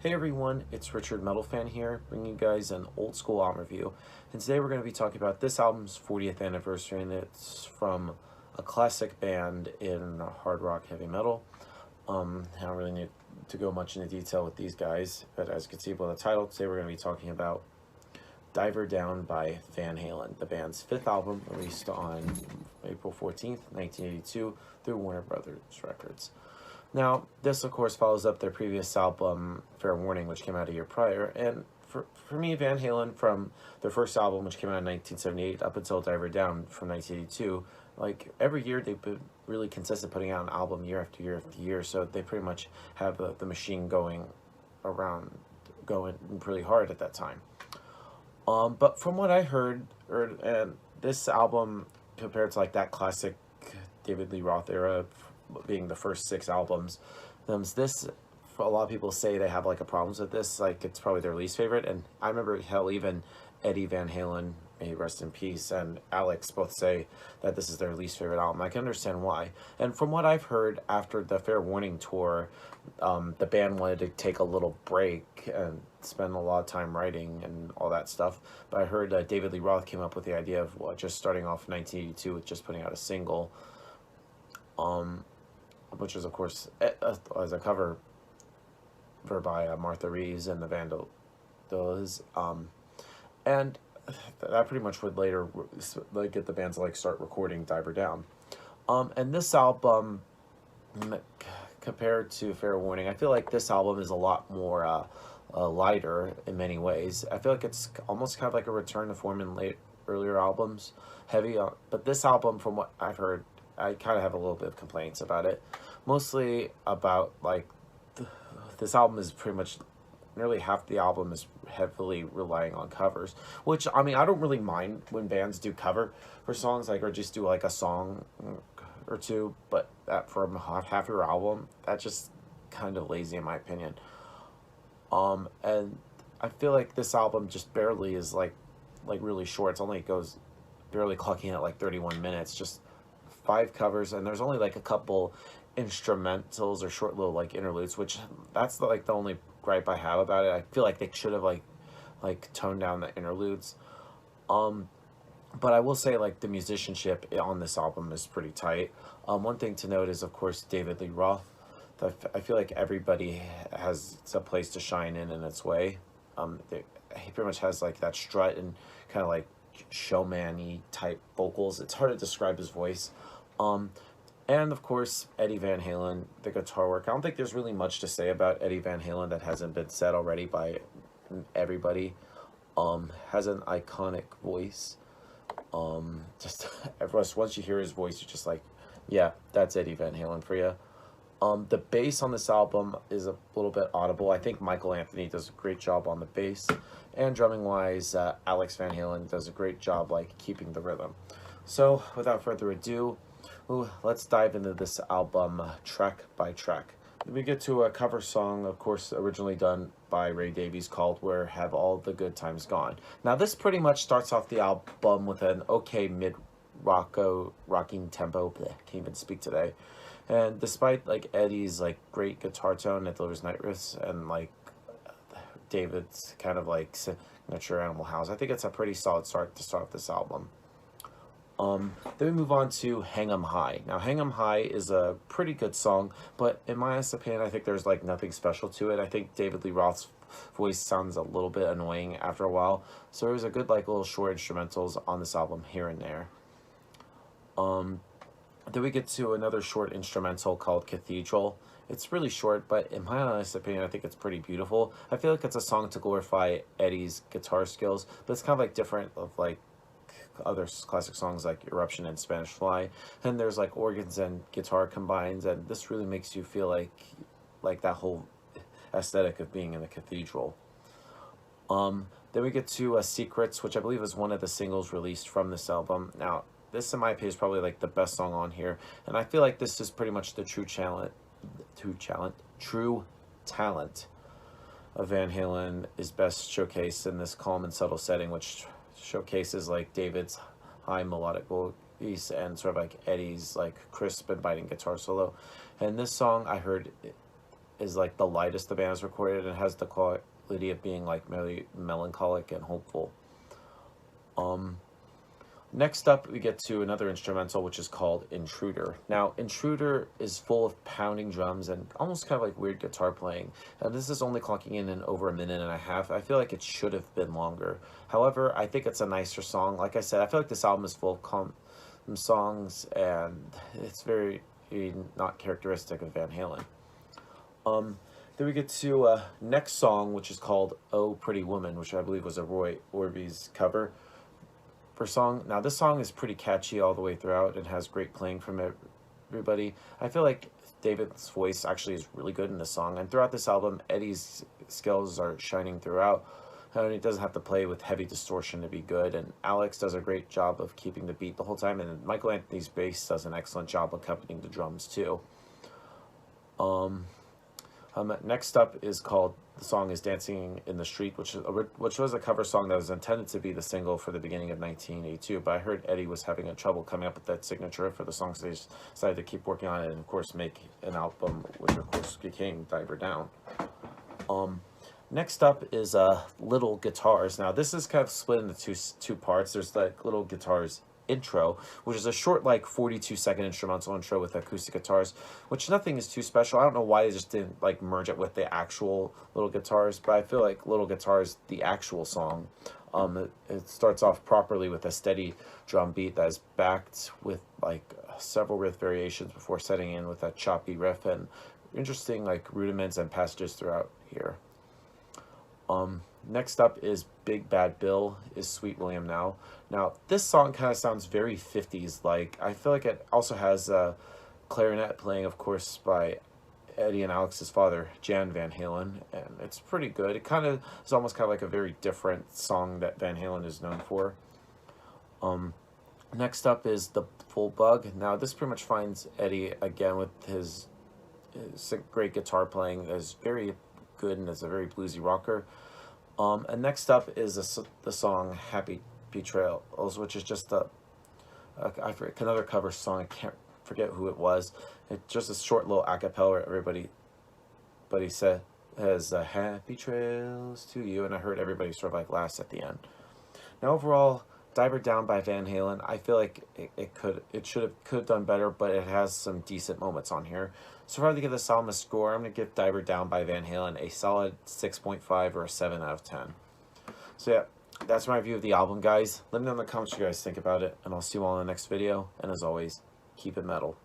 Hey everyone, it's Richard Metal Fan here, bringing you guys an old school album review. And today we're going to be talking about this album's 40th anniversary, and it's from a classic band in hard rock heavy metal. I don't really need to go much into detail with these guys, but as you can see by the title, today we're going to be talking about Diver Down by Van Halen, the band's fifth album, released on April 14th, 1982 through Warner Brothers Records. Now, this, of course, follows up their previous album, Fair Warning, which came out a year prior. And for me, Van Halen, from their first album, which came out in 1978, up until Diver Down from 1982, like, every year they've been really consistent putting out an album year after year after year. So they pretty much have the machine going pretty hard at that time. But from what I heard, and this album, compared to, like, that classic David Lee Roth era, being the first 6 albums, this, a lot of people say they have like a problems with this, like it's probably their least favorite. And I remember, hell, even Eddie Van Halen, may he rest in peace, and Alex both say that this is their least favorite album. I can understand why. And from what I've heard, after the Fair Warning tour, the band wanted to take a little break and spend a lot of time writing and all that stuff. But I heard David Lee Roth came up with the idea of just starting off in 1982 with just putting out a single, which is, of course, as a cover by Martha Reeves and the Vandellas, and that pretty much would later like get the band to like start recording Diver Down. And this album, compared to Fair Warning, I feel like this album is a lot more lighter in many ways. I feel like it's almost kind of like a return to form in earlier albums, heavy. But this album, from what I've heard, I kind of have a little bit of complaints about it. Mostly about, like, this album is pretty much, nearly half the album is heavily relying on covers. Which, I mean, I don't really mind when bands do cover for songs, like, or just do, like, a song or two. But that from half your album, that's just kind of lazy in my opinion. And I feel like this album just barely is, like really short. It's only, goes barely clocking at, like, 31 minutes. Just 5 covers, and there's only like a couple instrumentals or short little like interludes, which that's the only gripe I have about it. I feel like they should have like toned down the interludes. But I will say, like, the musicianship on this album is pretty tight. One thing to note is, of course, David Lee Roth. I feel like everybody has a place to shine in its way. He pretty much has like that strut and kind of like showman-y type vocals. It's hard to describe his voice. And of course, Eddie Van Halen, the guitar work. I don't think there's really much to say about Eddie Van Halen that hasn't been said already by everybody. Has an iconic voice. Just once you hear his voice, you're just like, yeah, that's Eddie Van Halen for you. The bass on this album is a little bit audible. I think Michael Anthony does a great job on the bass, and drumming wise, Alex Van Halen does a great job like keeping the rhythm. So without further ado, let's dive into this album track by track. We get to a cover song, of course, originally done by Ray Davies, called "Where Have All the Good Times Gone." Now this pretty much starts off the album with an okay rocking tempo. Can't even speak today. And despite like Eddie's like great guitar tone that delivers night riffs, and like David's kind of like signature Animal House, I think it's a pretty solid start to start off this album. Then we move on to Hang 'Em High. Now, Hang 'Em High is a pretty good song, but in my honest opinion, I think there's like nothing special to it. I think David Lee Roth's voice sounds a little bit annoying after a while, so there's a good like little short instrumentals on this album here and there. Then we get to another short instrumental called Cathedral. It's really short, but in my honest opinion, I think it's pretty beautiful. I feel like it's a song to glorify Eddie's guitar skills, but it's kind of like different of like other classic songs like Eruption and Spanish Fly. And there's like organs and guitar combines, and this really makes you feel like that whole aesthetic of being in the cathedral. Then we get to Secrets, which I believe is one of the singles released from this album. Now, this, in my opinion, is probably like the best song on here, and I feel like this is pretty much the true talent of Van Halen is best showcased in this calm and subtle setting, which showcases like David's high melodic voice and sort of like Eddie's like crisp and biting guitar solo. And this song, I heard is like the lightest the band has recorded, and has the quality of being like really melancholic and hopeful. Next up, we get to another instrumental, which is called Intruder. Now, Intruder is full of pounding drums and almost kind of like weird guitar playing. And this is only clocking in over a minute and a half. I feel like it should have been longer. However, I think it's a nicer song. Like I said, I feel like this album is full of calm songs, and it's very not characteristic of Van Halen. Then we get to next song, which is called "Oh Pretty Woman," which I believe was a Roy Orbison's cover for song. Now this song is pretty catchy all the way throughout and has great playing from everybody. I feel like David's voice actually is really good in this song, and throughout this album, Eddie's skills are shining throughout. And he doesn't have to play with heavy distortion to be good, and Alex does a great job of keeping the beat the whole time, and Michael Anthony's bass does an excellent job accompanying the drums too. Next up is called, the song is "Dancing in the Street," which was a cover song that was intended to be the single for the beginning of 1982, but I heard Eddie was having trouble coming up with that signature for the song, so they decided to keep working on it and of course make an album, which of course became Diver Down. Next up is Little Guitars. Now this is kind of split into two parts. There's like Little Guitars intro, which is a short like 42-second instrumental intro with acoustic guitars, which nothing is too special. I don't know why they just didn't like merge it with the actual Little Guitars, but I feel like Little Guitars, the actual song, it starts off properly with a steady drum beat that is backed with like several riff variations before setting in with a choppy riff and interesting like rudiments and passages throughout here. Next up is Big Bad Bill is Sweet William Now. Now, this song kind of sounds very 50s like. I feel like it also has clarinet playing, of course, by Eddie and Alex's father, Jan Van Halen, and it's pretty good. It kind of is almost kind of like a very different song that Van Halen is known for. Next up is The Full Bug. Now, this pretty much finds Eddie again with his great guitar playing. Is very good and is a very bluesy rocker. And next up is the song Happy Betrayals, which is just another cover song. I can't forget who it was. It's just a short little a cappella where everybody says happy trails to you, and I heard everybody sort of like laugh at the end. Now overall, Diver Down by Van Halen, I feel like it could have done better, but it has some decent moments on here. So if I were to give this album a score, I'm going to give Diver Down by Van Halen a solid 6.5 or a 7 out of 10. So yeah, that's my review of the album, guys. Let me know in the comments what you guys think about it, and I'll see you all in the next video. And as always, keep it metal.